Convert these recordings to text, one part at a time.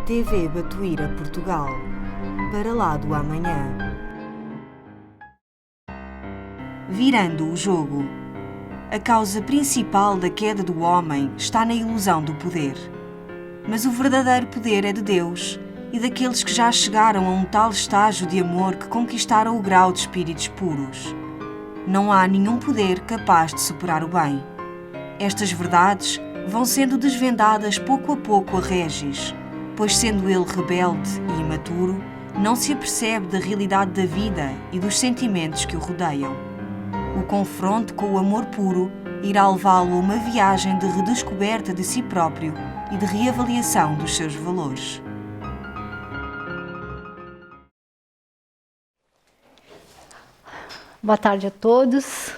TV Batuíra Portugal, para lá do amanhã. Virando o jogo. A causa principal da queda do homem está na ilusão do poder. Mas o verdadeiro poder é de Deus e daqueles que já chegaram a um tal estágio de amor que conquistaram o grau de espíritos puros. Não há nenhum poder capaz de superar o bem. Estas verdades vão sendo desvendadas pouco a pouco a Régis, pois sendo ele rebelde e imaturo, não se apercebe da realidade da vida e dos sentimentos que o rodeiam. O confronto com o amor puro irá levá-lo a uma viagem de redescoberta de si próprio e de reavaliação dos seus valores. Boa tarde a todos.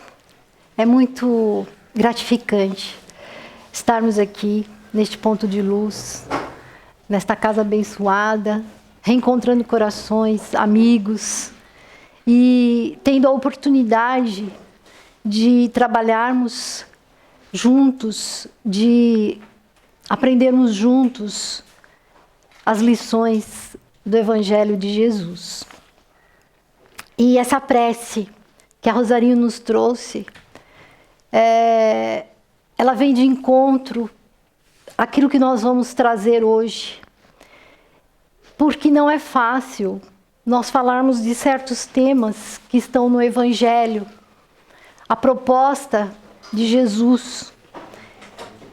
É muito gratificante estarmos aqui neste ponto de luz, nesta casa abençoada, reencontrando corações, amigos e tendo a oportunidade de trabalharmos juntos, de aprendermos juntos as lições do Evangelho de Jesus. E essa prece que a Rosarinho nos trouxe, ela vem de encontro àquilo que nós vamos trazer hoje. Porque não é fácil nós falarmos de certos temas que estão no Evangelho, a proposta de Jesus.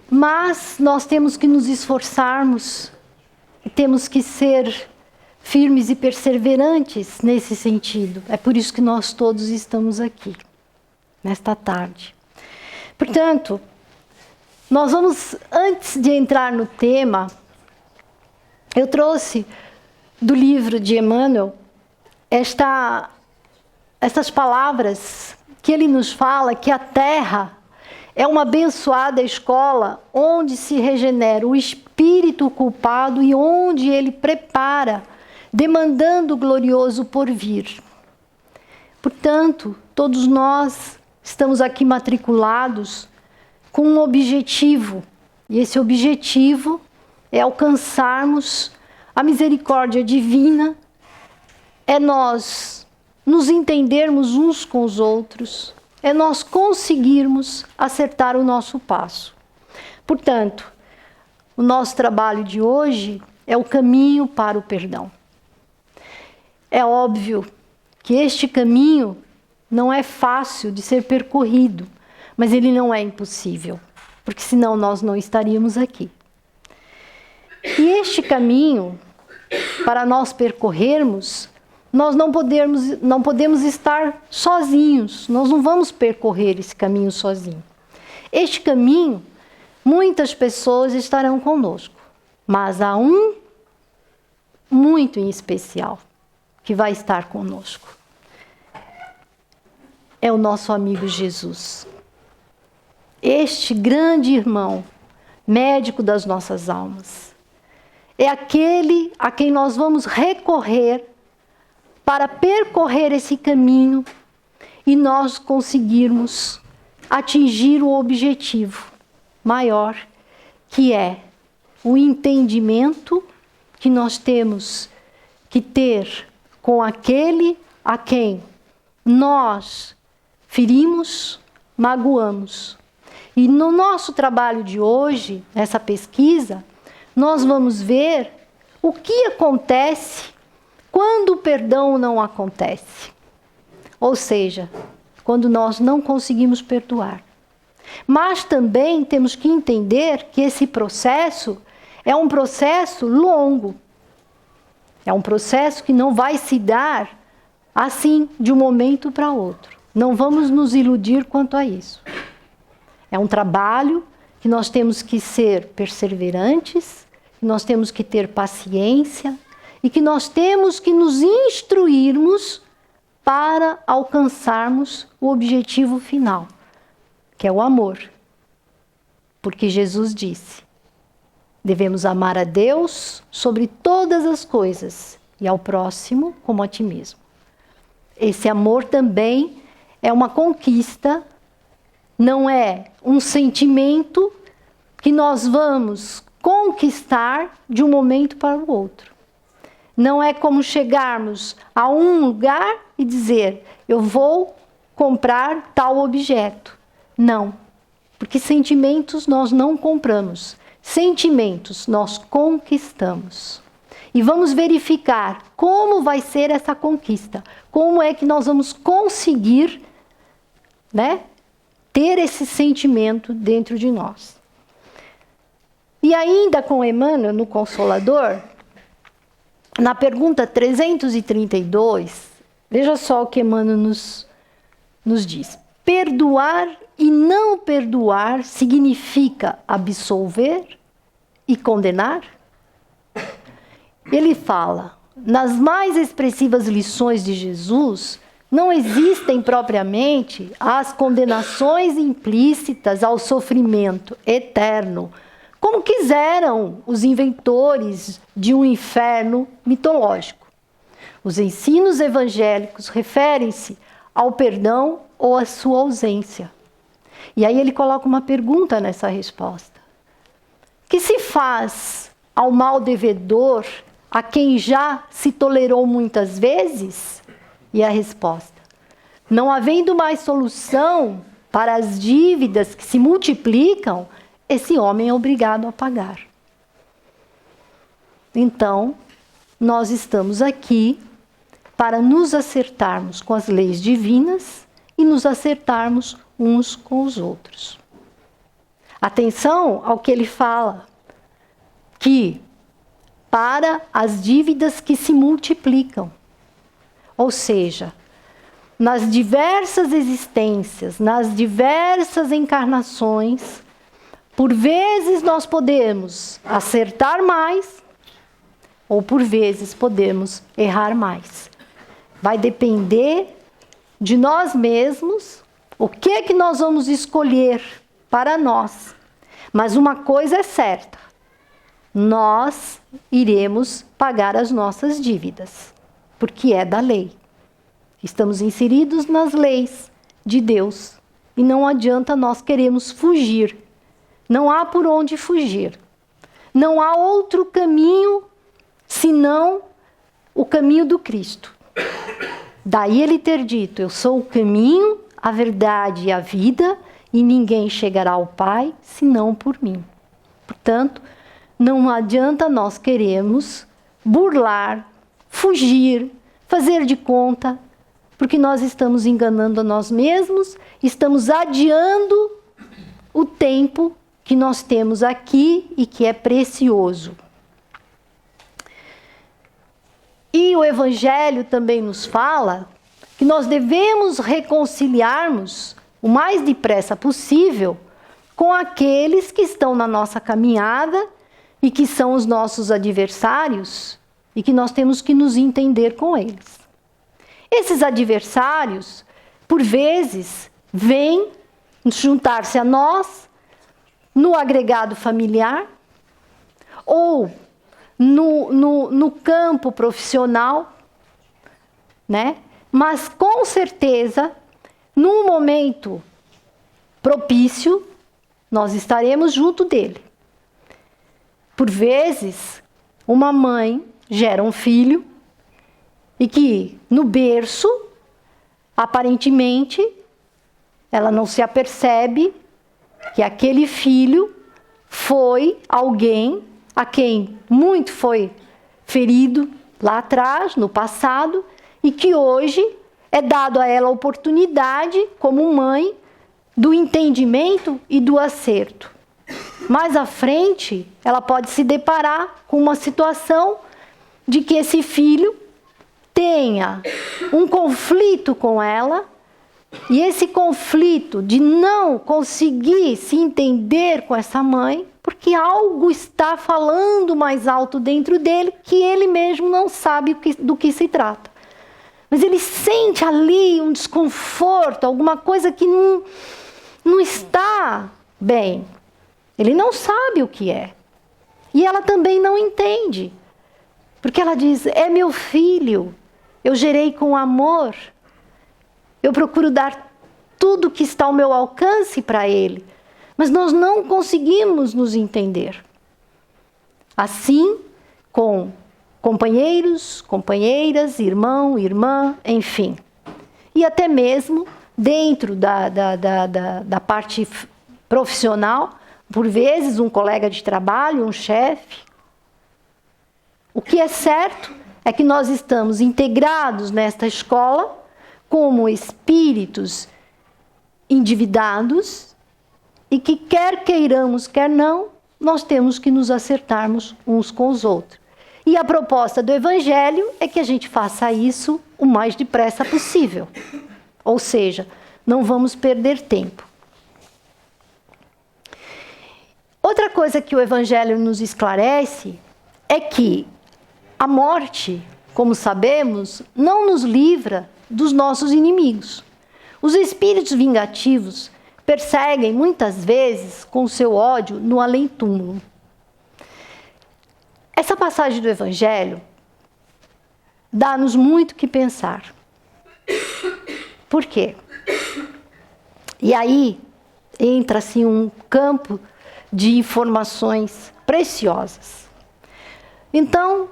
Mas nós temos que nos esforçarmos, temos que ser firmes e perseverantes nesse sentido. É por isso que nós todos estamos aqui, nesta tarde. Portanto, nós vamos, antes de entrar no tema, eu trouxe do livro de Emmanuel estas palavras que ele nos fala que a Terra é uma abençoada escola onde se regenera o espírito culpado e onde ele prepara, demandando o glorioso porvir. Portanto, todos nós estamos aqui matriculados com um objetivo, e esse objetivo é alcançarmos a misericórdia divina, é nós nos entendermos uns com os outros, é nós conseguirmos acertar o nosso passo. Portanto, o nosso trabalho de hoje é o caminho para o perdão. É óbvio que este caminho não é fácil de ser percorrido, mas ele não é impossível, porque senão nós não estaríamos aqui. E este caminho, para nós percorrermos, nós não podemos estar sozinhos, nós não vamos percorrer esse caminho sozinho. Este caminho, muitas pessoas estarão conosco, mas há um muito em especial que vai estar conosco. É o nosso amigo Jesus. Este grande irmão, médico das nossas almas. É aquele a quem nós vamos recorrer para percorrer esse caminho e nós conseguirmos atingir o objetivo maior, que é o entendimento que nós temos que ter com aquele a quem nós ferimos, magoamos. E no nosso trabalho de hoje, nessa pesquisa, nós vamos ver o que acontece quando o perdão não acontece. Ou seja, quando nós não conseguimos perdoar. Mas também temos que entender que esse processo é um processo longo. É um processo que não vai se dar assim, de um momento para outro. Não vamos nos iludir quanto a isso. É um trabalho que nós temos que ser perseverantes, que nós temos que ter paciência e que nós temos que nos instruirmos para alcançarmos o objetivo final, que é o amor. Porque Jesus disse: devemos amar a Deus sobre todas as coisas e ao próximo como a ti mesmo. Esse amor também é uma conquista, não é um sentimento que nós vamos conquistar de um momento para o outro. Não é como chegarmos a um lugar e dizer, eu vou comprar tal objeto. Não, porque sentimentos nós não compramos. Sentimentos nós conquistamos. E vamos verificar como vai ser essa conquista. Como é que nós vamos conseguir, né, ter esse sentimento dentro de nós. E ainda com Emmanuel, no Consolador, na pergunta 332, veja só o que Emmanuel nos diz. Perdoar e não perdoar significa absolver e condenar? Ele fala, nas mais expressivas lições de Jesus, não existem propriamente as condenações implícitas ao sofrimento eterno, como quiseram os inventores de um inferno mitológico. Os ensinos evangélicos referem-se ao perdão ou à sua ausência. E aí ele coloca uma pergunta nessa resposta. Que se faz ao mal devedor, a quem já se tolerou muitas vezes? E a resposta: não havendo mais solução para as dívidas que se multiplicam, esse homem é obrigado a pagar. Então, nós estamos aqui para nos acertarmos com as leis divinas e nos acertarmos uns com os outros. Atenção ao que ele fala, que para as dívidas que se multiplicam, ou seja, nas diversas existências, nas diversas encarnações, por vezes nós podemos acertar mais, ou por vezes podemos errar mais. Vai depender de nós mesmos, o que é que nós vamos escolher para nós. Mas uma coisa é certa, nós iremos pagar as nossas dívidas, porque é da lei. Estamos inseridos nas leis de Deus e não adianta nós queremos fugir. Não há por onde fugir. Não há outro caminho senão o caminho do Cristo. Daí ele ter dito, eu sou o caminho, a verdade e a vida, e ninguém chegará ao Pai senão por mim. Portanto, não adianta nós queremos burlar, fugir, fazer de conta, porque nós estamos enganando a nós mesmos, estamos adiando o tempo que nós temos aqui e que é precioso. E o Evangelho também nos fala que nós devemos reconciliarmos o mais depressa possível com aqueles que estão na nossa caminhada e que são os nossos adversários e que nós temos que nos entender com eles. Esses adversários, por vezes, vêm juntar-se a nós no agregado familiar ou no campo profissional, né? Mas com certeza, num momento propício, nós estaremos junto dele. Por vezes, uma mãe gera um filho e que no berço, aparentemente, ela não se apercebe que aquele filho foi alguém a quem muito foi ferido lá atrás, no passado, e que hoje é dado a ela a oportunidade, como mãe, do entendimento e do acerto. Mais à frente, ela pode se deparar com uma situação de que esse filho tenha um conflito com ela, e esse conflito de não conseguir se entender com essa mãe, porque algo está falando mais alto dentro dele que ele mesmo não sabe do que se trata. Mas ele sente ali um desconforto, alguma coisa que não está bem. Ele não sabe o que é. E ela também não entende. Porque ela diz, é meu filho, eu gerei com amor, eu procuro dar tudo que está ao meu alcance para ele. Mas nós não conseguimos nos entender. Assim, com companheiros, companheiras, irmão, irmã, enfim. E até mesmo dentro da parte profissional, por vezes um colega de trabalho, um chefe. O que é certo é que nós estamos integrados nesta escola como espíritos endividados e que quer queiramos, quer não, nós temos que nos acertarmos uns com os outros. E a proposta do Evangelho é que a gente faça isso o mais depressa possível. Ou seja, não vamos perder tempo. Outra coisa que o Evangelho nos esclarece é que a morte, como sabemos, não nos livra dos nossos inimigos. Os espíritos vingativos perseguem muitas vezes com seu ódio no além-túmulo. Essa passagem do Evangelho dá-nos muito o que pensar. Por quê? E aí entra assim um campo de informações preciosas. Então,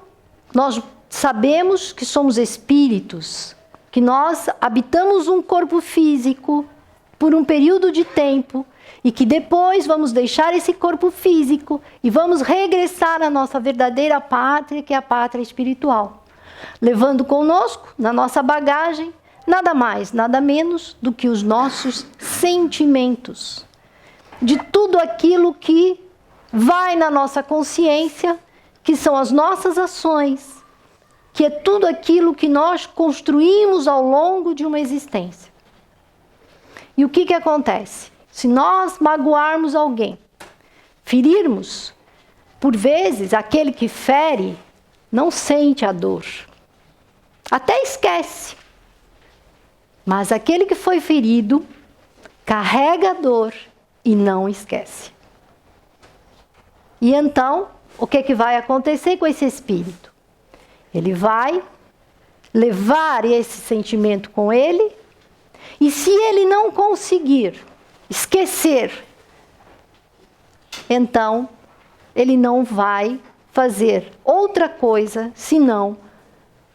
nós sabemos que somos espíritos, que nós habitamos um corpo físico por um período de tempo e que depois vamos deixar esse corpo físico e vamos regressar à nossa verdadeira pátria, que é a pátria espiritual, levando conosco, na nossa bagagem, nada mais, nada menos do que os nossos sentimentos, de tudo aquilo que vai na nossa consciência, que são as nossas ações, que é tudo aquilo que nós construímos ao longo de uma existência. E o que acontece? Se nós magoarmos alguém, ferirmos, por vezes aquele que fere não sente a dor, até esquece. Mas aquele que foi ferido carrega a dor e não esquece. E então, o que vai acontecer com esse espírito? Ele vai levar esse sentimento com ele, e se ele não conseguir esquecer, então ele não vai fazer outra coisa senão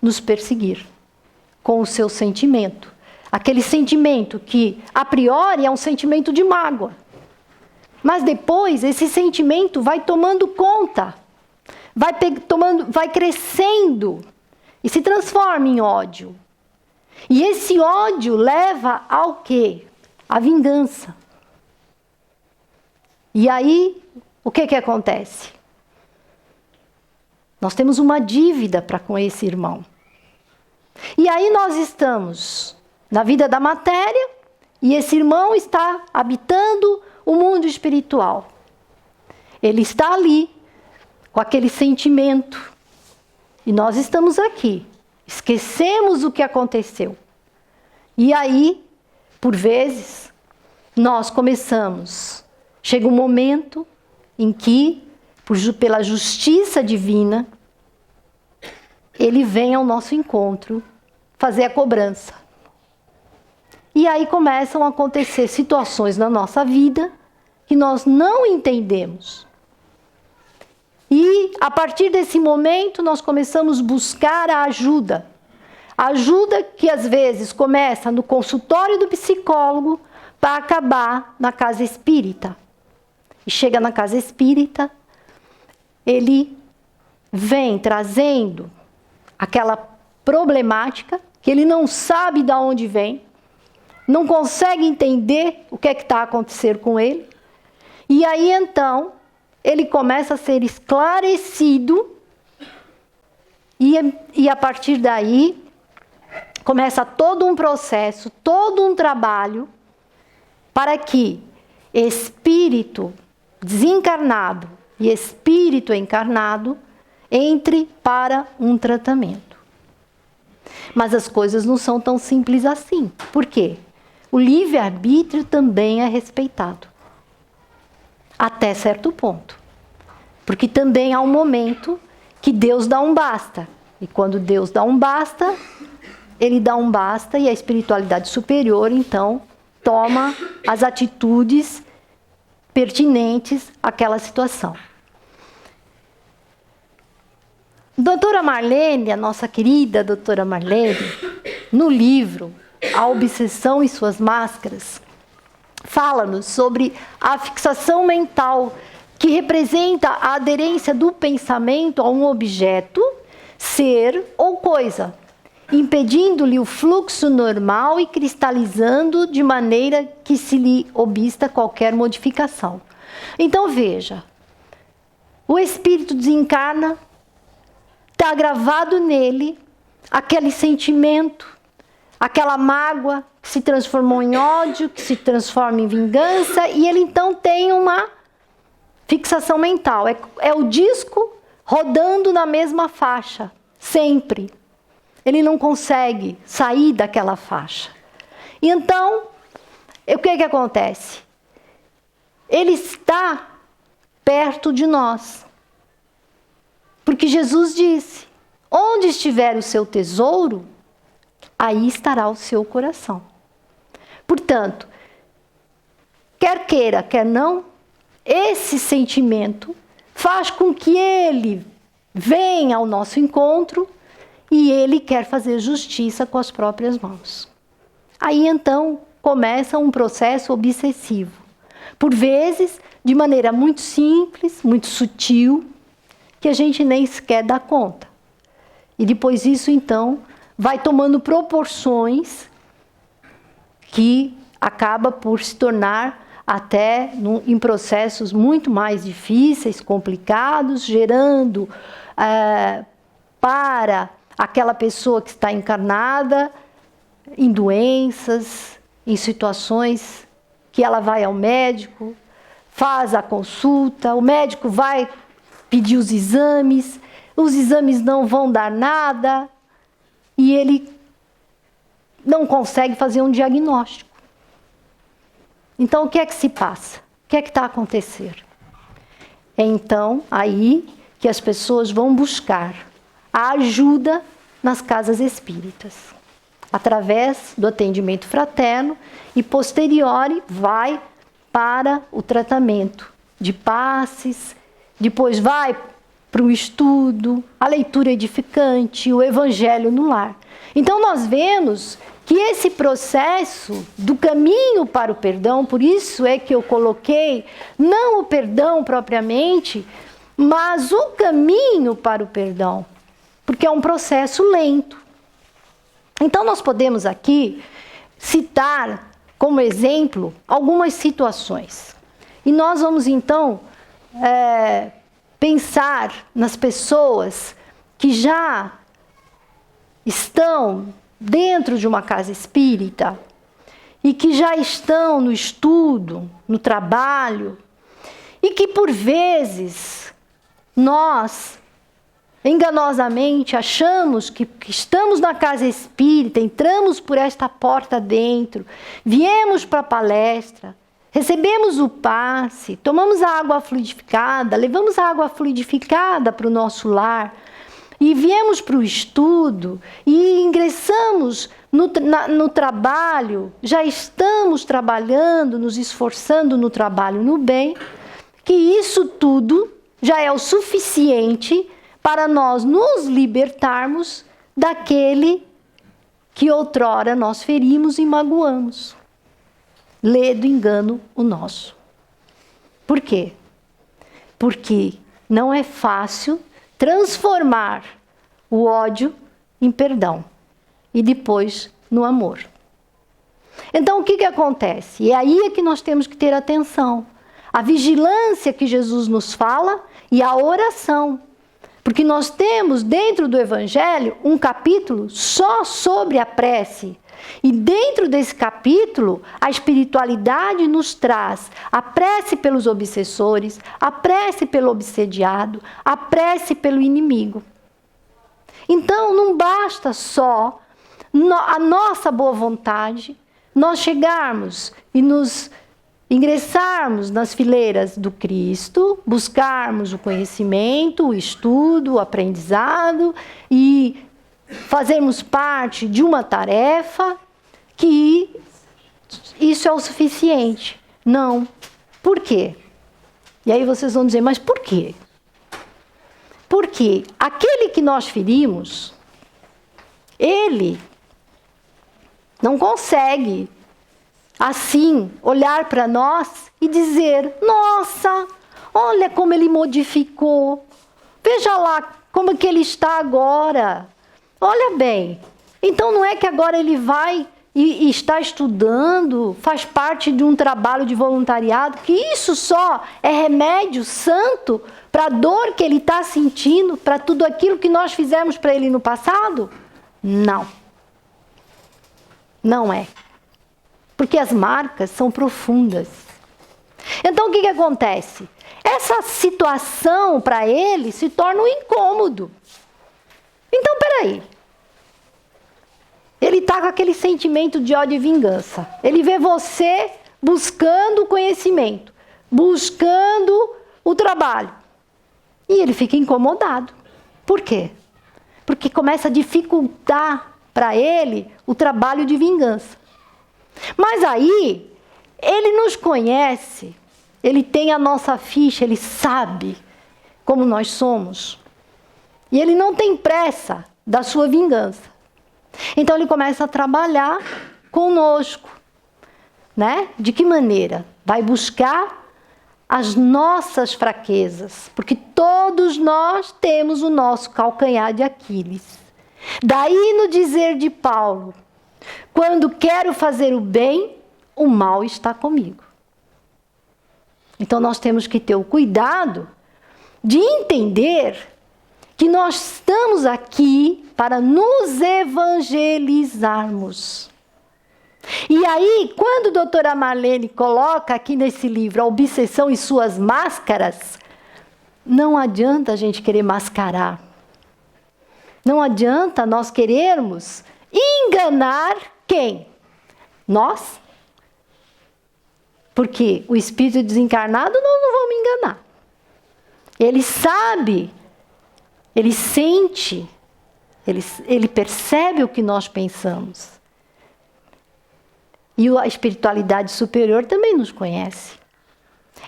nos perseguir com o seu sentimento. Aquele sentimento que, a priori, é um sentimento de mágoa. Mas depois, esse sentimento vai tomando conta, vai crescendo e se transforma em ódio. E esse ódio leva ao quê? À vingança. E aí, o que acontece? Nós temos uma dívida para com esse irmão. E aí nós estamos na vida da matéria, e esse irmão está habitando o mundo espiritual. Ele está ali, com aquele sentimento. E nós estamos aqui. Esquecemos o que aconteceu. E aí, por vezes, nós começamos. Chega um momento em que, pela justiça divina, ele vem ao nosso encontro fazer a cobrança. E aí começam a acontecer situações na nossa vida que nós não entendemos. E a partir desse momento nós começamos a buscar a ajuda. A ajuda que às vezes começa no consultório do psicólogo para acabar na casa espírita. E chega na casa espírita, ele vem trazendo aquela problemática que ele não sabe de onde vem, não consegue entender o que é que está acontecendo com ele. E aí então ele começa a ser esclarecido e a partir daí começa todo um processo, todo um trabalho para que espírito desencarnado e espírito encarnado entre para um tratamento. Mas as coisas não são tão simples assim. Por quê? O livre-arbítrio também é respeitado. Até certo ponto. Porque também há um momento que Deus dá um basta. E quando Deus dá um basta, ele dá um basta e a espiritualidade superior, então, toma as atitudes pertinentes àquela situação. Doutora Marlene, a nossa querida doutora Marlene, no livro A Obsessão e Suas Máscaras, fala-nos sobre a fixação mental, que representa a aderência do pensamento a um objeto, ser ou coisa, impedindo-lhe o fluxo normal e cristalizando de maneira que se lhe obsta qualquer modificação. Então veja, o espírito desencarna, está gravado nele aquele sentimento, aquela mágoa que se transformou em ódio, que se transforma em vingança, e ele então tem uma fixação mental. É o disco rodando na mesma faixa, sempre. Ele não consegue sair daquela faixa. E então, o que acontece? Ele está perto de nós. Porque Jesus disse: onde estiver o seu tesouro, aí estará o seu coração. Portanto, quer queira, quer não, esse sentimento faz com que ele venha ao nosso encontro e ele quer fazer justiça com as próprias mãos. Aí então começa um processo obsessivo. Por vezes, de maneira muito simples, muito sutil, que a gente nem sequer dá conta. E depois isso, então, vai tomando proporções que acaba por se tornar até em processos muito mais difíceis, complicados, gerando para aquela pessoa que está encarnada em doenças, em situações que ela vai ao médico, faz a consulta, o médico vai pedir os exames não vão dar nada e ele não consegue fazer um diagnóstico. Então, o que é que se passa? O que é que está a acontecer? É então aí que as pessoas vão buscar a ajuda nas casas espíritas, através do atendimento fraterno e posteriori vai para o tratamento de passes, depois vai para o estudo, a leitura edificante, o evangelho no lar. Então nós vemos que esse processo do caminho para o perdão, por isso é que eu coloquei não o perdão propriamente, mas o caminho para o perdão, porque é um processo lento. Então nós podemos aqui citar como exemplo algumas situações. E nós vamos então pensar nas pessoas que já estão dentro de uma casa espírita e que já estão no estudo, no trabalho, e que por vezes nós enganosamente achamos que estamos na casa espírita, entramos por esta porta dentro, viemos para a palestra, recebemos o passe, tomamos a água fluidificada, levamos a água fluidificada para o nosso lar e viemos para o estudo e ingressamos no trabalho, já estamos trabalhando, nos esforçando no trabalho no bem, que isso tudo já é o suficiente para nós nos libertarmos daquele que outrora nós ferimos e magoamos. Lê do engano o nosso. Por quê? Porque não é fácil transformar o ódio em perdão e depois no amor. Então o que acontece? E aí é que nós temos que ter atenção. A vigilância que Jesus nos fala e a oração. Porque nós temos dentro do Evangelho um capítulo só sobre a prece. E dentro desse capítulo, a espiritualidade nos traz a prece pelos obsessores, a prece pelo obsediado, a prece pelo inimigo. Então, não basta só a nossa boa vontade, nós chegarmos e nos ingressarmos nas fileiras do Cristo, buscarmos o conhecimento, o estudo, o aprendizado e fazermos parte de uma tarefa que isso é o suficiente. Não. Por quê? E aí vocês vão dizer, mas por quê? Porque aquele que nós ferimos, ele não consegue, assim, olhar para nós e dizer: nossa, olha como ele modificou. Veja lá como que ele está agora. Olha bem, então não é que agora ele vai e está estudando, faz parte de um trabalho de voluntariado, que isso só é remédio santo para a dor que ele está sentindo, para tudo aquilo que nós fizemos para ele no passado? Não. Não é. Porque as marcas são profundas. Então o que acontece? Essa situação para ele se torna um incômodo. Então, peraí. Ele está com aquele sentimento de ódio e vingança. Ele vê você buscando o conhecimento, buscando o trabalho. E ele fica incomodado. Por quê? Porque começa a dificultar para ele o trabalho de vingança. Mas aí, ele nos conhece, ele tem a nossa ficha, ele sabe como nós somos. E ele não tem pressa da sua vingança. Então ele começa a trabalhar conosco, né? De que maneira? Vai buscar as nossas fraquezas, porque todos nós temos o nosso calcanhar de Aquiles. Daí no dizer de Paulo: quando quero fazer o bem, o mal está comigo. Então nós temos que ter o cuidado de entender que nós estamos aqui para nos evangelizarmos. E aí, quando a doutora Marlene coloca aqui nesse livro a obsessão e suas máscaras, não adianta a gente querer mascarar. Não adianta nós querermos enganar quem? Nós. Porque o espírito desencarnado nós não vamos enganar. Ele sabe, ele sente, ele percebe o que nós pensamos. E a espiritualidade superior também nos conhece.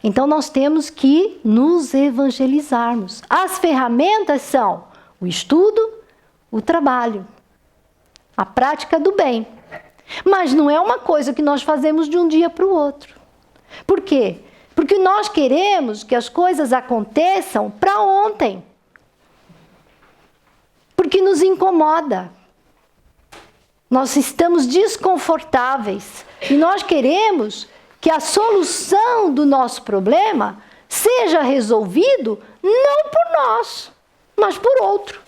Então nós temos que nos evangelizarmos. As ferramentas são o estudo, o trabalho, a prática do bem. Mas não é uma coisa que nós fazemos de um dia para o outro. Por quê? Porque nós queremos que as coisas aconteçam para ontem. Porque nos incomoda. Nós estamos desconfortáveis e nós queremos que a solução do nosso problema seja resolvido não por nós, mas por outro.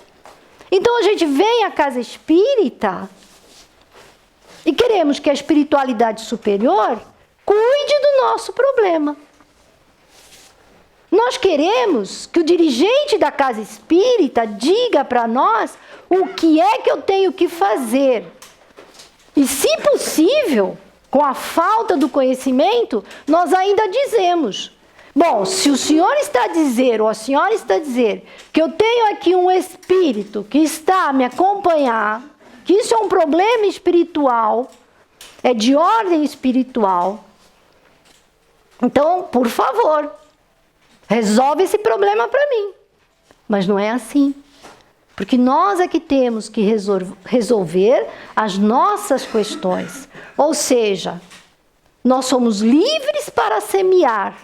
Então a gente vem à casa espírita e queremos que a espiritualidade superior cuide do nosso problema. Nós queremos que o dirigente da casa espírita diga para nós o que é que eu tenho que fazer. E, se possível, com a falta do conhecimento, nós ainda dizemos: bom, se o senhor está a dizer, ou a senhora está a dizer, que eu tenho aqui um espírito que está a me acompanhar, que isso é um problema espiritual, é de ordem espiritual, então, por favor, resolve esse problema para mim. Mas não é assim. Porque nós é que temos que resolver as nossas questões. Ou seja, nós somos livres para semear.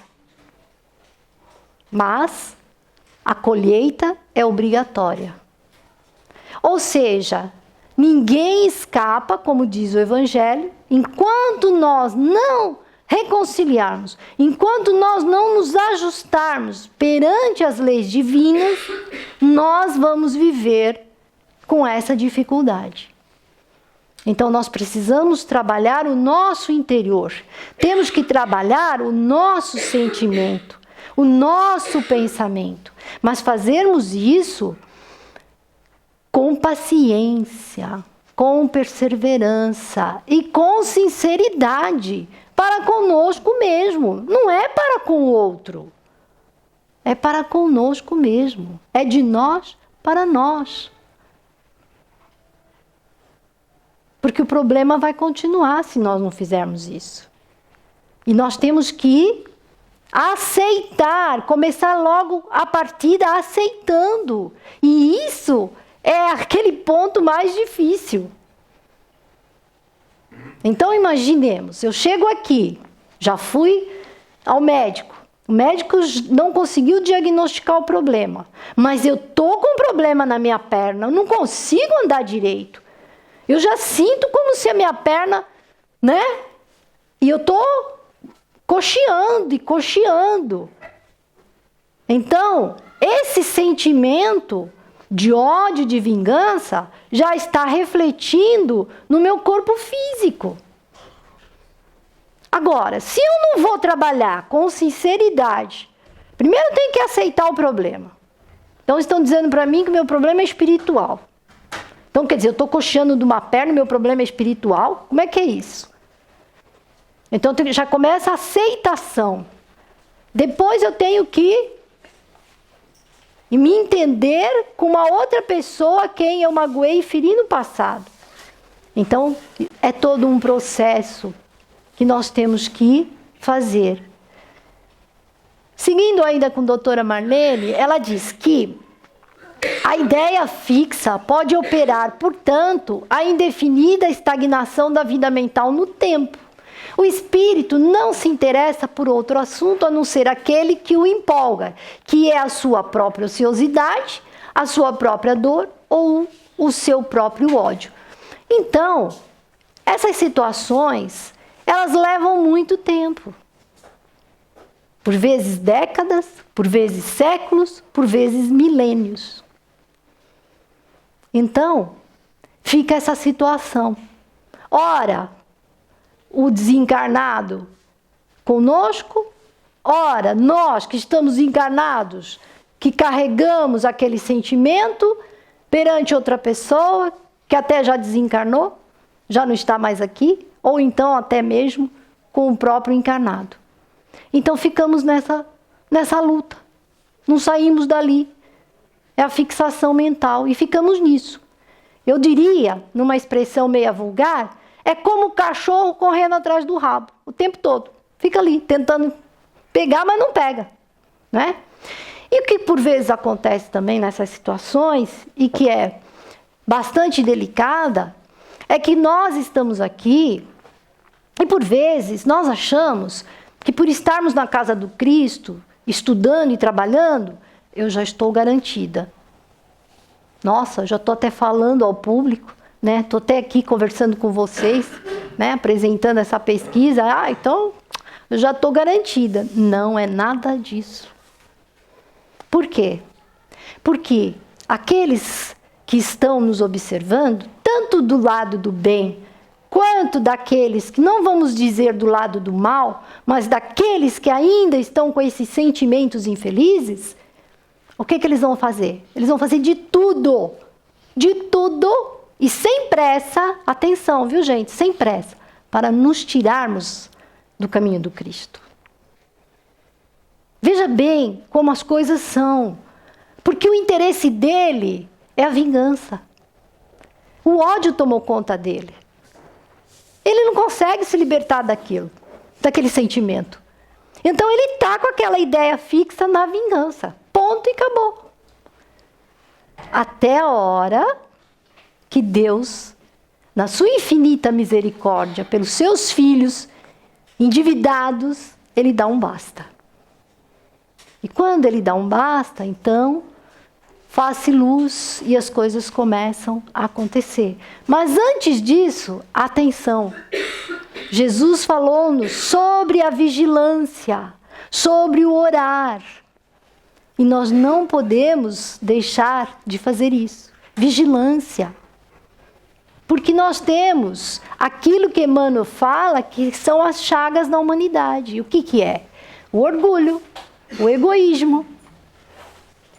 Mas a colheita é obrigatória. Ou seja, ninguém escapa, como diz o Evangelho, enquanto nós não reconciliarmos, enquanto nós não nos ajustarmos perante as leis divinas, nós vamos viver com essa dificuldade. Então nós precisamos trabalhar o nosso interior, temos que trabalhar o nosso sentimento, o nosso pensamento, mas fazermos isso com paciência, com perseverança e com sinceridade, para conosco mesmo, não é para com o outro. É para conosco mesmo. É de nós para nós. Porque o problema vai continuar se nós não fizermos isso. E nós temos que a aceitar, começar logo a partida aceitando. E isso é aquele ponto mais difícil. Então imaginemos, eu chego aqui, já fui ao médico. O médico não conseguiu diagnosticar o problema, mas eu tô com um problema na minha perna, eu não consigo andar direito. Eu já sinto como se a minha perna, né? E eu tô coxeando e coxeando. Então, esse sentimento de ódio, de vingança, já está refletindo no meu corpo físico. Agora, se eu não vou trabalhar com sinceridade, primeiro eu tenho que aceitar o problema. Então estão dizendo para mim que meu problema é espiritual. Então quer dizer, eu estou coxeando de uma perna e meu problema é espiritual? Como é que é isso? Então já começa a aceitação. Depois eu tenho que me entender com uma outra pessoa a quem eu magoei e feri no passado. Então é todo um processo que nós temos que fazer. Seguindo ainda com a doutora Marlene, ela diz que a ideia fixa pode operar, portanto, a indefinida estagnação da vida mental no tempo. O espírito não se interessa por outro assunto a não ser aquele que o empolga, que é a sua própria ociosidade, a sua própria dor ou o seu próprio ódio. Então, essas situações, elas levam muito tempo. Por vezes décadas, por vezes séculos, por vezes milênios. Então, fica essa situação. Ora, o desencarnado conosco, ora, nós que estamos encarnados, que carregamos aquele sentimento perante outra pessoa, que até já desencarnou, já não está mais aqui, ou então até mesmo com o próprio encarnado. Então ficamos nessa luta, não saímos dali. É a fixação mental e ficamos nisso. Eu diria, numa expressão meia vulgar, é como o cachorro correndo atrás do rabo, o tempo todo. Fica ali, tentando pegar, mas não pega, né? E o que por vezes acontece também nessas situações, e que é bastante delicada, é que nós estamos aqui, e por vezes nós achamos que por estarmos na casa do Cristo, estudando e trabalhando, eu já estou garantida. Nossa, já estou até falando ao público, né? Estou até aqui conversando com vocês, né? Apresentando essa pesquisa. Então, eu já estou garantida. Não é nada disso. Por quê? Porque aqueles que estão nos observando, tanto do lado do bem, quanto daqueles que não vamos dizer do lado do mal, mas daqueles que ainda estão com esses sentimentos infelizes, o que eles vão fazer? Eles vão fazer de tudo, e sem pressa, atenção, viu gente, sem pressa, para nos tirarmos do caminho do Cristo. Veja bem como as coisas são, porque o interesse dele é a vingança. O ódio tomou conta dele. Ele não consegue se libertar daquele sentimento. Então ele está com aquela ideia fixa na vingança. Ponto e acabou. Até a hora que Deus, na sua infinita misericórdia, pelos seus filhos endividados, ele dá um basta. E quando ele dá um basta, então, faz-se luz e as coisas começam a acontecer. Mas antes disso, atenção. Jesus falou-nos sobre a vigilância, sobre o orar. E nós não podemos deixar de fazer isso. Vigilância. Porque nós temos aquilo que Emmanuel fala, que são as chagas da humanidade. E o que é? O orgulho, o egoísmo.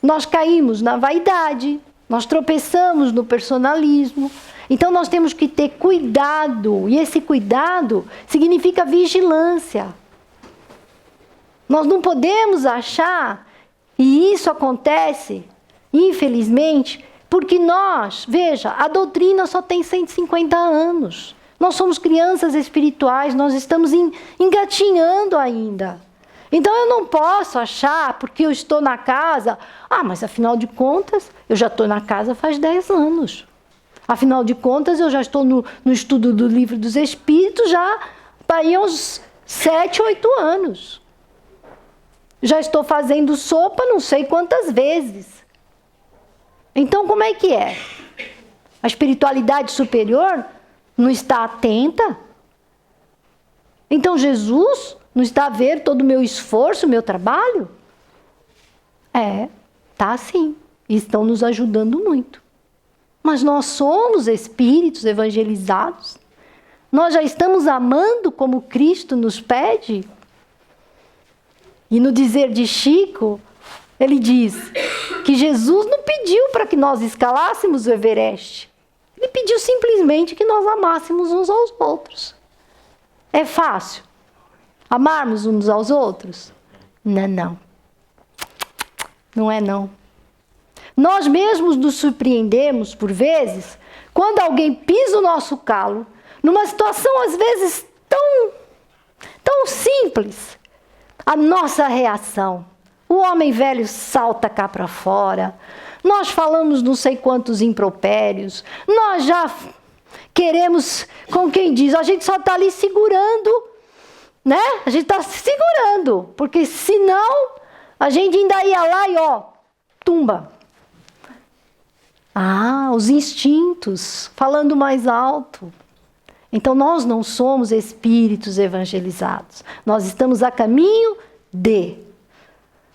Nós caímos na vaidade, nós tropeçamos no personalismo. Então nós temos que ter cuidado, e esse cuidado significa vigilância. Nós não podemos achar, e isso acontece, infelizmente, porque nós, veja, a doutrina só tem 150 anos. Nós somos crianças espirituais, nós estamos engatinhando ainda. Então eu não posso achar, porque eu estou na casa, mas afinal de contas, eu já estou na casa faz 10 anos. Afinal de contas, eu já estou no estudo do Livro dos Espíritos já para uns 7, 8 anos. Já estou fazendo sopa não sei quantas vezes. Então como é que é? A espiritualidade superior não está atenta? Então Jesus não está a ver todo o meu esforço, o meu trabalho? Tá sim. E estão nos ajudando muito. Mas nós somos espíritos evangelizados. Nós já estamos amando como Cristo nos pede. E no dizer de Chico, ele diz que Jesus não pediu para que nós escalássemos o Everest. Ele pediu simplesmente que nós amássemos uns aos outros. É fácil amarmos uns aos outros? Não. Não é não. Nós mesmos nos surpreendemos, por vezes, quando alguém pisa o nosso calo, numa situação, às vezes, tão simples. A nossa reação. O homem velho salta cá para fora. Nós falamos não sei quantos impropérios. Nós já queremos, como quem diz, a gente só está ali segurando, né? A gente está segurando, porque senão a gente ainda ia lá e tumba. Os instintos, falando mais alto. Então nós não somos espíritos evangelizados. Nós estamos a caminho de.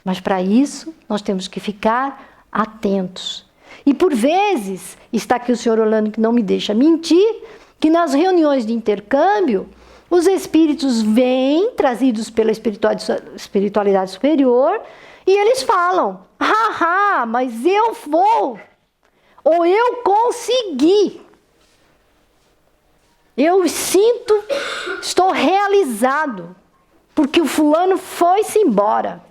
Mas para isso nós temos que ficar atentos. E por vezes, está aqui o senhor Orlando que não me deixa mentir, que nas reuniões de intercâmbio, os espíritos vêm, trazidos pela espiritualidade superior, e eles falam, mas eu vou, ou eu consegui. Eu sinto, estou realizado, porque o fulano foi-se embora.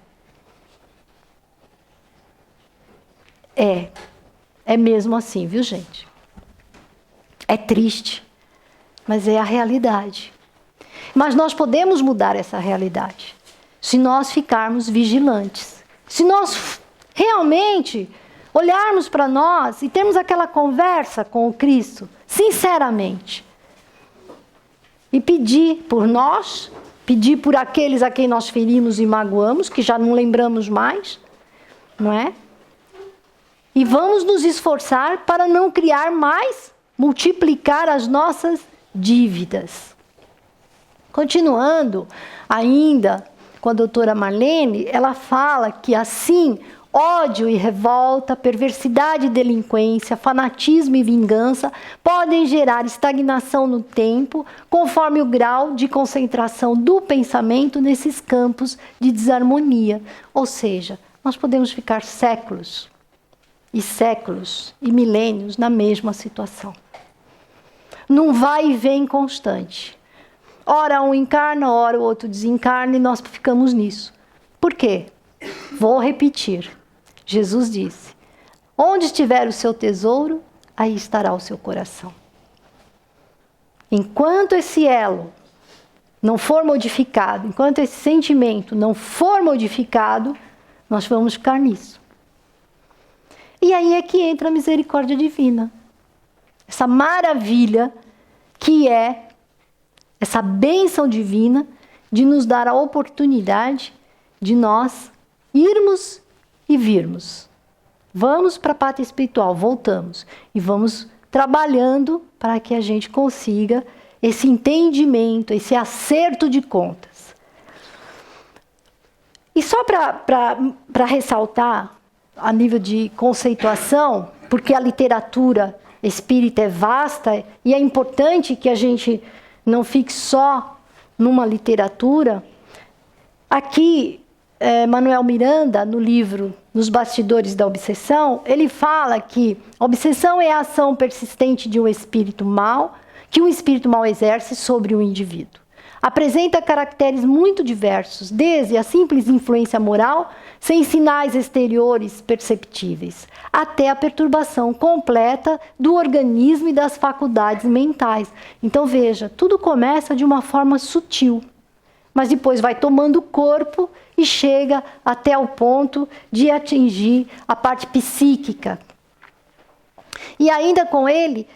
É mesmo assim, viu, gente? É triste, mas é a realidade. Mas nós podemos mudar essa realidade, se nós ficarmos vigilantes. Se nós realmente olharmos para nós e termos aquela conversa com o Cristo, sinceramente, e pedir por nós, pedir por aqueles a quem nós ferimos e magoamos, que já não lembramos mais, não é? E vamos nos esforçar para não criar mais, multiplicar as nossas dívidas. Continuando ainda com a doutora Marlene, ela fala que assim, ódio e revolta, perversidade e delinquência, fanatismo e vingança podem gerar estagnação no tempo, conforme o grau de concentração do pensamento nesses campos de desarmonia. Ou seja, nós podemos ficar séculos e milênios na mesma situação. Num vai e vem constante. Ora um encarna, ora o outro desencarna e nós ficamos nisso. Por quê? Vou repetir. Jesus disse, onde estiver o seu tesouro, aí estará o seu coração. Enquanto esse elo não for modificado, enquanto esse sentimento não for modificado, nós vamos ficar nisso. E aí é que entra a misericórdia divina. Essa maravilha que é essa bênção divina de nos dar a oportunidade de nós irmos e virmos. Vamos para a pátria espiritual, voltamos. E vamos trabalhando para que a gente consiga esse entendimento, esse acerto de contas. E só para ressaltar, a nível de conceituação, porque a literatura espírita é vasta e é importante que a gente não fique só numa literatura. Aqui, Manuel Miranda, no livro Nos Bastidores da Obsessão, ele fala que a obsessão é a ação persistente de um espírito mau, que um espírito mau exerce sobre o indivíduo. Apresenta caracteres muito diversos, desde a simples influência moral, sem sinais exteriores perceptíveis, até a perturbação completa do organismo e das faculdades mentais. Então veja, tudo começa de uma forma sutil, mas depois vai tomando corpo e chega até o ponto de atingir a parte psíquica. E ainda com ele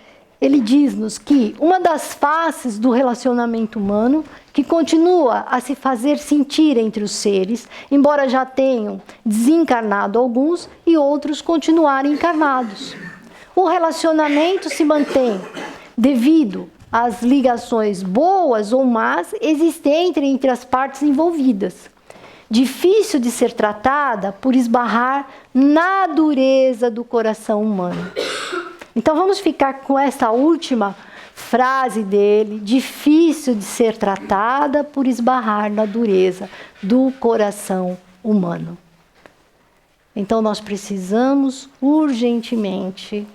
diz-nos que uma das faces do relacionamento humano, que continua a se fazer sentir entre os seres, embora já tenham desencarnado alguns e outros continuarem encarnados. O relacionamento se mantém devido às ligações boas ou más existentes entre as partes envolvidas. Difícil de ser tratada por esbarrar na dureza do coração humano. Então vamos ficar com essa última frase dele, difícil de ser tratada por esbarrar na dureza do coração humano. Então nós precisamos urgentemente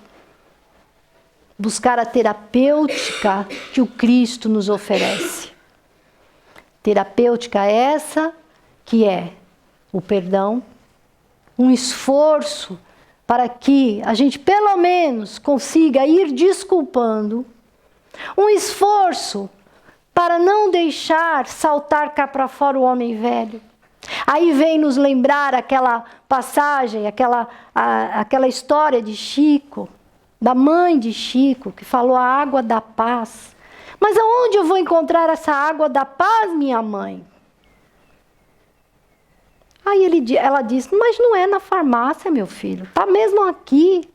buscar a terapêutica que o Cristo nos oferece. Terapêutica essa que é o perdão, um esforço para que a gente pelo menos consiga ir desculpando, um esforço para não deixar saltar cá para fora o homem velho. Aí vem nos lembrar aquela passagem, aquela história de Chico, da mãe de Chico, que falou a água da paz. Mas aonde eu vou encontrar essa água da paz, minha mãe? Aí ela disse, mas não é na farmácia, meu filho, está mesmo aqui.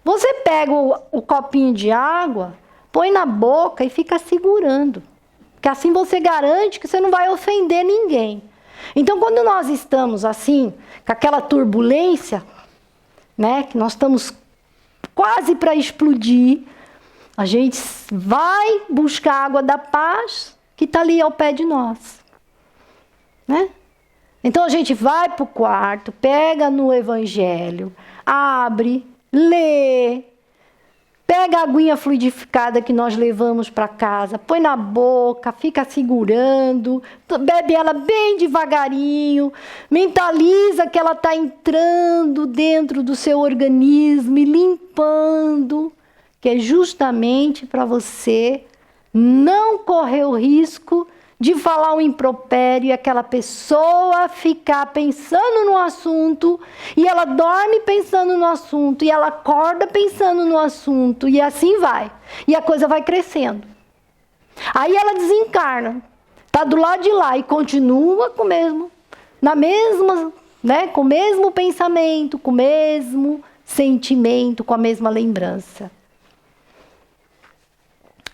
Você pega o copinho de água, põe na boca e fica segurando. Porque assim você garante que você não vai ofender ninguém. Então, quando nós estamos assim, com aquela turbulência, né, que nós estamos quase para explodir, a gente vai buscar a água da paz que está ali ao pé de nós. Né? Então a gente vai para o quarto, pega no Evangelho, abre, lê, pega a aguinha fluidificada que nós levamos para casa, põe na boca, fica segurando, bebe ela bem devagarinho, mentaliza que ela está entrando dentro do seu organismo e limpando, que é justamente para você não correr o risco de falar um impropério e aquela pessoa ficar pensando no assunto, e ela dorme pensando no assunto, e ela acorda pensando no assunto, e assim vai. E a coisa vai crescendo. Aí ela desencarna, está do lado de lá e continua com o mesmo, com o mesmo pensamento, com o mesmo sentimento, com a mesma lembrança.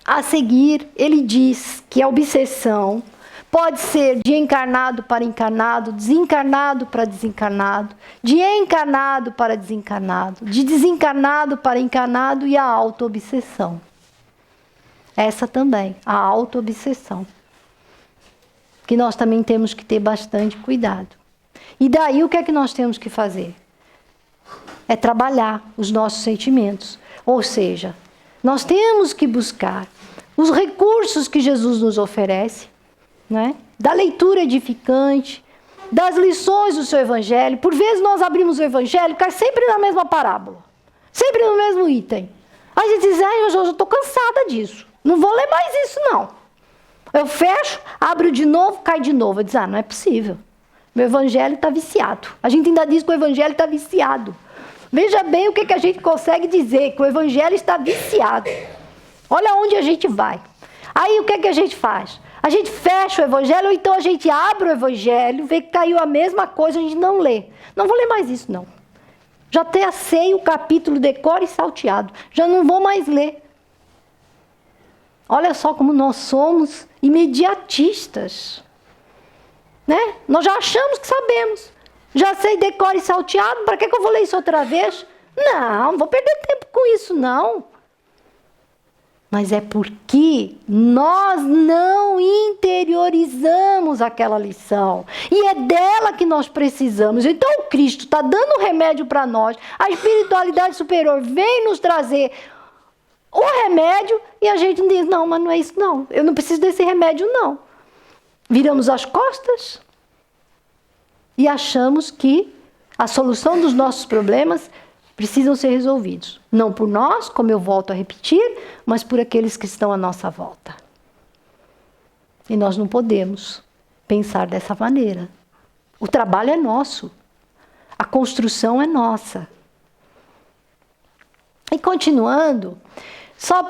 A seguir, ele diz que a obsessão pode ser de encarnado para encarnado, desencarnado para desencarnado, de encarnado para desencarnado, de desencarnado para encarnado e a auto-obsessão. Essa também, a auto-obsessão. Que nós também temos que ter bastante cuidado. E daí o que é que nós temos que fazer? É trabalhar os nossos sentimentos. Ou seja, nós temos que buscar os recursos que Jesus nos oferece, né? Da leitura edificante, das lições do seu Evangelho. Por vezes nós abrimos o Evangelho, cai sempre na mesma parábola, sempre no mesmo item. Aí a gente diz, eu já estou cansada disso, não vou ler mais isso não. Eu fecho, abro de novo, cai de novo. Eu diz, não é possível, meu Evangelho está viciado. A gente ainda diz que o Evangelho está viciado. Veja bem o que a gente consegue dizer, que o Evangelho está viciado. Olha onde a gente vai. Aí o que a gente faz? A gente fecha o Evangelho, ou então a gente abre o Evangelho, vê que caiu a mesma coisa, a gente não lê. Não vou ler mais isso, não. Já até sei o capítulo de cor e salteado. Já não vou mais ler. Olha só como nós somos imediatistas. Né? Nós já achamos que sabemos. Já sei de cor e salteado, para que eu vou ler isso outra vez? Não vou perder tempo com isso, não. Mas é porque nós não interiorizamos aquela lição. E é dela que nós precisamos. Então o Cristo está dando remédio para nós. A espiritualidade superior vem nos trazer o remédio e a gente diz, não, mas não é isso não. Eu não preciso desse remédio não. Viramos as costas e achamos que a solução dos nossos problemas precisam ser resolvidos. Não por nós, como eu volto a repetir, mas por aqueles que estão à nossa volta. E nós não podemos pensar dessa maneira. O trabalho é nosso. A construção é nossa. E continuando, só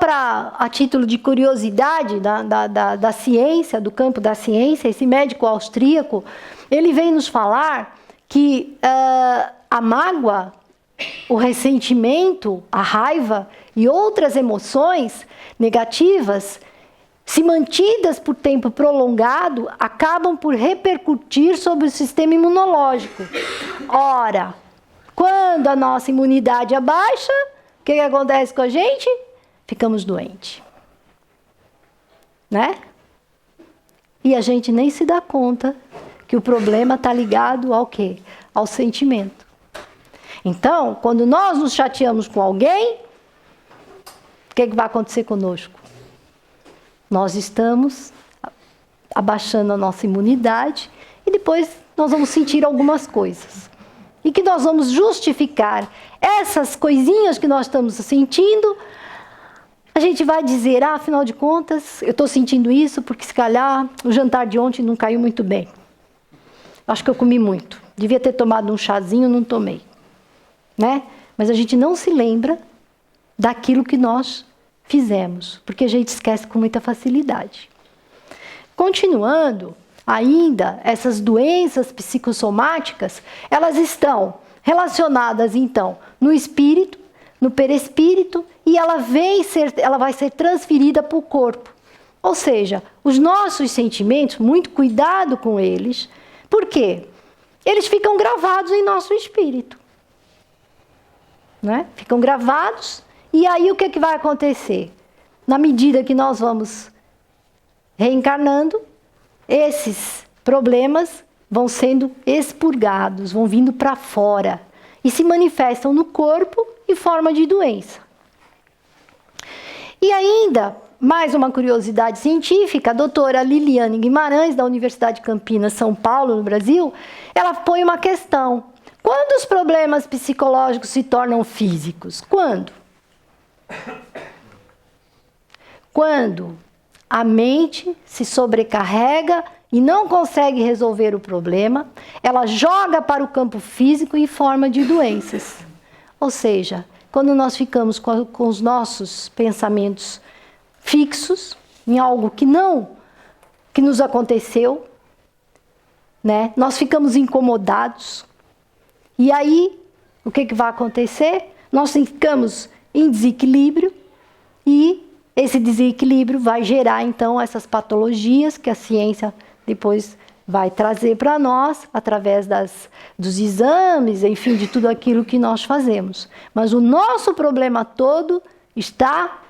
a título de curiosidade da ciência, do campo da ciência, esse médico austríaco, ele vem nos falar que a mágoa, o ressentimento, a raiva e outras emoções negativas, se mantidas por tempo prolongado, acabam por repercutir sobre o sistema imunológico. Ora, quando a nossa imunidade abaixa, o que acontece com a gente? Ficamos doentes. Né? E a gente nem se dá conta que o problema está ligado ao quê? Ao sentimento. Então, quando nós nos chateamos com alguém, o que vai acontecer conosco? Nós estamos abaixando a nossa imunidade e depois nós vamos sentir algumas coisas. E que nós vamos justificar essas coisinhas que nós estamos sentindo. A gente vai dizer, afinal de contas, eu estou sentindo isso porque se calhar o jantar de ontem não caiu muito bem. Acho que eu comi muito. Devia ter tomado um chazinho, não tomei. Né? Mas a gente não se lembra daquilo que nós fizemos, porque a gente esquece com muita facilidade. Continuando, ainda, essas doenças psicossomáticas, elas estão relacionadas, então, no espírito, no perispírito, e ela vai ser transferida para o corpo. Ou seja, os nossos sentimentos, muito cuidado com eles. Por quê? Eles ficam gravados em nosso espírito. Né? Ficam gravados. E aí o que vai acontecer? Na medida que nós vamos reencarnando, esses problemas vão sendo expurgados, vão vindo para fora e se manifestam no corpo em forma de doença. E ainda, mais uma curiosidade científica, a doutora Liliane Guimarães, da Universidade de Campinas, São Paulo, no Brasil, ela põe uma questão. Quando os problemas psicológicos se tornam físicos? Quando? Quando a mente se sobrecarrega e não consegue resolver o problema, ela joga para o campo físico em forma de doenças. Ou seja, quando nós ficamos com os nossos pensamentos fixos em algo que nos aconteceu, né? Nós ficamos incomodados. E aí, o que vai acontecer? Nós ficamos em desequilíbrio e esse desequilíbrio vai gerar, então, essas patologias que a ciência depois vai trazer para nós através dos exames, enfim, de tudo aquilo que nós fazemos. Mas o nosso problema todo está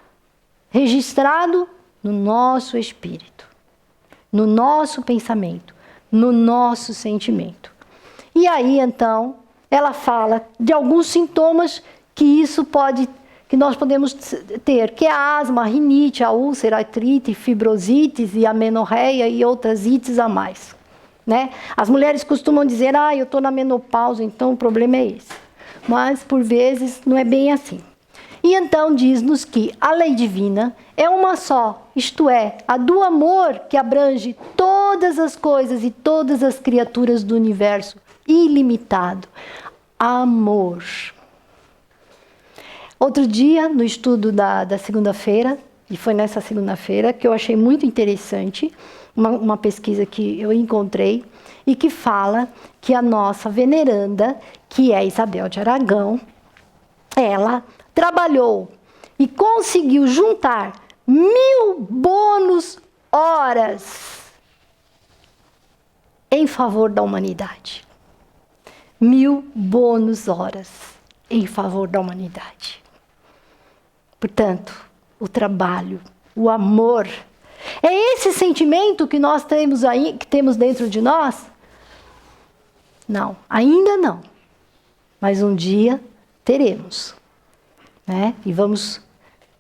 registrado no nosso espírito, no nosso pensamento, no nosso sentimento. E aí, então, ela fala de alguns sintomas que nós podemos ter, que é a asma, a rinite, a úlcera, a artrite, fibrosites e a menorreia e outras ites a mais. Né? As mulheres costumam dizer, eu estou na menopausa, então o problema é esse. Mas, por vezes, não é bem assim. E então diz-nos que a lei divina é uma só, isto é, a do amor que abrange todas as coisas e todas as criaturas do universo, ilimitado. Amor. Outro dia, no estudo da segunda-feira, e foi nessa segunda-feira que eu achei muito interessante, uma pesquisa que eu encontrei, e que fala que a nossa veneranda, que é Isabel de Aragão, ela trabalhou e conseguiu juntar 1000 bônus horas em favor da humanidade. 1000 bônus horas em favor da humanidade. Portanto, o trabalho, o amor, é esse sentimento que nós temos aí, que temos dentro de nós? Não, ainda não. Mas um dia teremos. Né? E vamos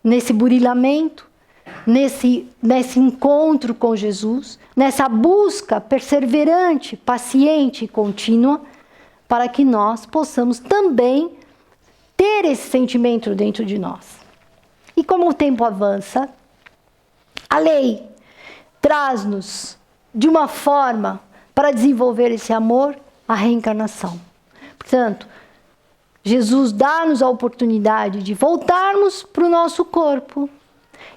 nesse burilamento, nesse encontro com Jesus, nessa busca perseverante, paciente e contínua, para que nós possamos também ter esse sentimento dentro de nós. E como o tempo avança, a lei traz-nos de uma forma para desenvolver esse amor? A reencarnação. Portanto, Jesus dá-nos a oportunidade de voltarmos para o nosso corpo,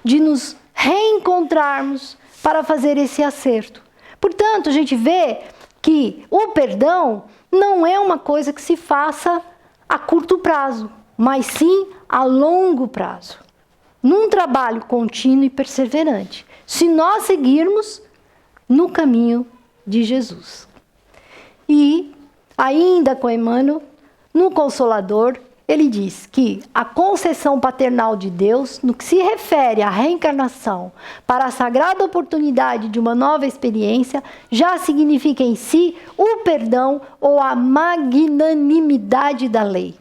de nos reencontrarmos para fazer esse acerto. Portanto, a gente vê que o perdão não é uma coisa que se faça a curto prazo, mas sim a longo prazo, num trabalho contínuo e perseverante, se nós seguirmos no caminho de Jesus. E, ainda com Emmanuel, no Consolador, ele diz que a concessão paternal de Deus, no que se refere à reencarnação para a sagrada oportunidade de uma nova experiência, já significa em si o perdão ou a magnanimidade da lei.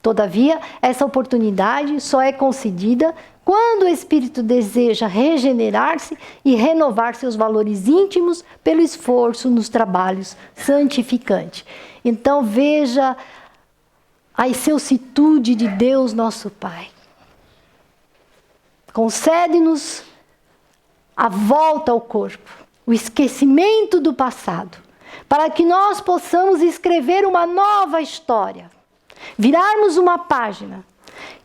Todavia, essa oportunidade só é concedida quando o espírito deseja regenerar-se e renovar seus valores íntimos pelo esforço nos trabalhos santificantes. Então, veja a excelsitude de Deus, nosso Pai. Concede-nos a volta ao corpo, o esquecimento do passado, para que nós possamos escrever uma nova história, virarmos uma página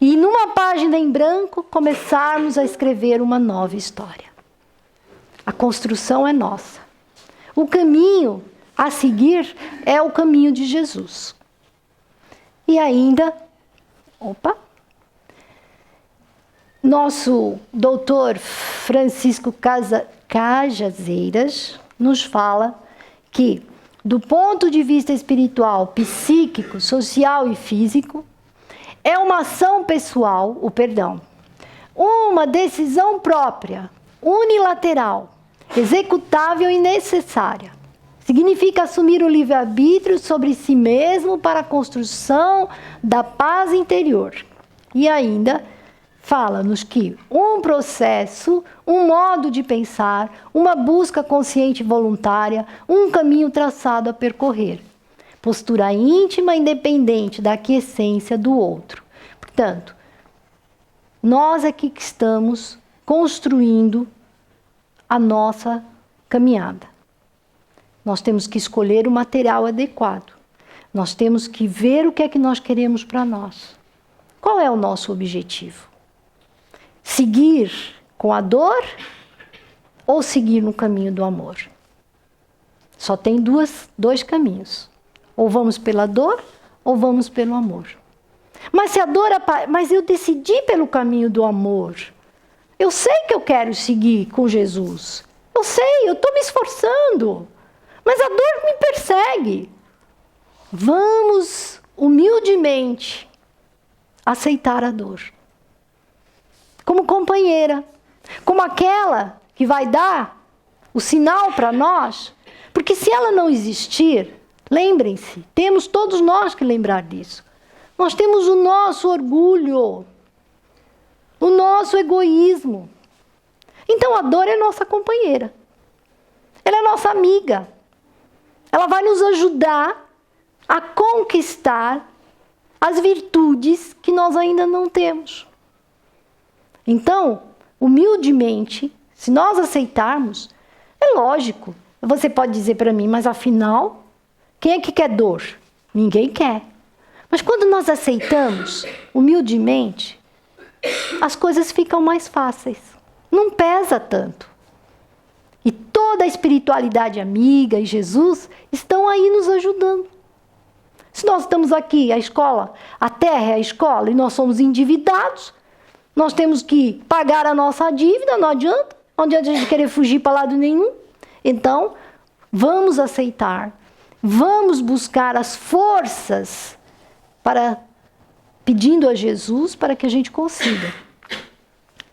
e, numa página em branco, começarmos a escrever uma nova história. A construção é nossa. O caminho a seguir é o caminho de Jesus. E ainda, nosso doutor Francisco Cajazeiras nos fala que, do ponto de vista espiritual, psíquico, social e físico, é uma ação pessoal, o perdão, uma decisão própria, unilateral, executável e necessária. Significa assumir o livre-arbítrio sobre si mesmo para a construção da paz interior. E ainda fala-nos que um processo, um modo de pensar, uma busca consciente e voluntária, um caminho traçado a percorrer. Postura íntima independente da aquiescência do outro. Portanto, nós aqui que estamos construindo a nossa caminhada. Nós temos que escolher o material adequado. Nós temos que ver o que é que nós queremos para nós. Qual é o nosso objetivo? Seguir com a dor ou seguir no caminho do amor? Só tem dois caminhos. Ou vamos pela dor ou vamos pelo amor. Mas se a dor mas eu decidi pelo caminho do amor. Eu sei que eu quero seguir com Jesus. Eu sei, eu estou me esforçando. Mas a dor me persegue. Vamos humildemente aceitar a dor. Como companheira. Como aquela que vai dar o sinal para nós. Porque se ela não existir, lembrem-se, temos todos nós que lembrar disso. Nós temos o nosso orgulho. O nosso egoísmo. Então a dor é nossa companheira. Ela é nossa amiga. Ela vai nos ajudar a conquistar as virtudes que nós ainda não temos. Então, humildemente, se nós aceitarmos, é lógico. Você pode dizer para mim, mas afinal, quem é que quer dor? Ninguém quer. Mas quando nós aceitamos, humildemente, as coisas ficam mais fáceis. Não pesa tanto. E toda a espiritualidade amiga e Jesus estão aí nos ajudando. Se nós estamos aqui, a escola, a terra é a escola, e nós somos endividados, nós temos que pagar a nossa dívida, não adianta a gente querer fugir para lado nenhum. Então, vamos aceitar, vamos buscar as forças pedindo a Jesus para que a gente consiga.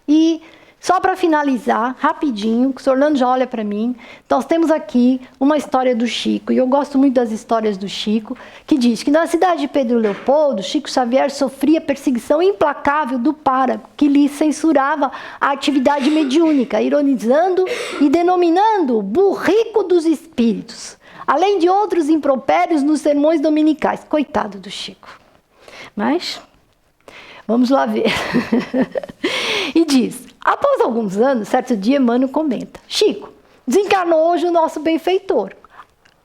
E só para finalizar, rapidinho, que o Orlando já olha para mim, nós temos aqui uma história do Chico, e eu gosto muito das histórias do Chico, que diz que na cidade de Pedro Leopoldo, Chico Xavier sofria perseguição implacável do pároco, que lhe censurava a atividade mediúnica, ironizando e denominando-o burrico dos espíritos, além de outros impropérios nos sermões dominicais. Coitado do Chico. Mas, vamos lá ver. E diz... Após alguns anos, certo dia, Emmanuel comenta: Chico, desencarnou hoje o nosso benfeitor.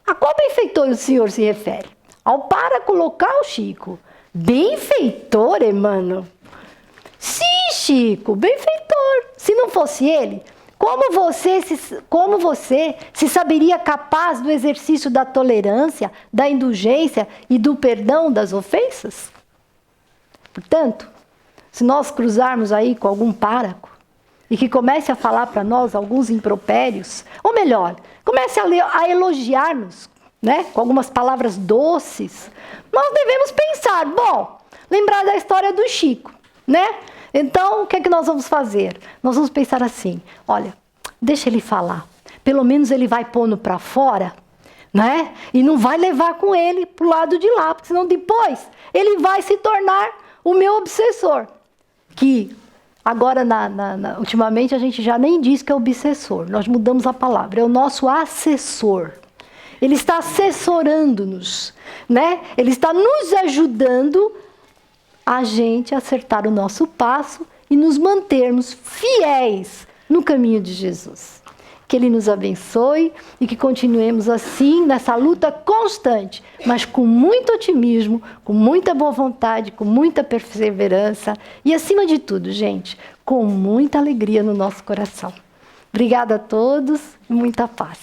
A qual benfeitor o senhor se refere? Ao pároco local, Chico. Benfeitor, Emmanuel? Sim, Chico, benfeitor. Se não fosse ele, como você se saberia capaz do exercício da tolerância, da indulgência e do perdão das ofensas? Portanto, se nós cruzarmos aí com algum pároco e que comece a falar para nós alguns impropérios, ou melhor, comece a elogiar-nos, né, com algumas palavras doces, nós devemos pensar, bom, lembrar da história do Chico, né? Então, o que é que nós vamos fazer? Nós vamos pensar assim, olha, deixa ele falar. Pelo menos ele vai pondo para fora, né? E não vai levar com ele para o lado de lá, porque senão depois ele vai se tornar o meu obsessor. Que agora, ultimamente, a gente já nem diz que é obsessor. Nós mudamos a palavra, é o nosso assessor. Ele está assessorando-nos, né? Ele está nos ajudando a gente acertar o nosso passo e nos mantermos fiéis no caminho de Jesus. Que Ele nos abençoe e que continuemos assim nessa luta constante, mas com muito otimismo, com muita boa vontade, com muita perseverança e, acima de tudo, gente, com muita alegria no nosso coração. Obrigada a todos e muita paz.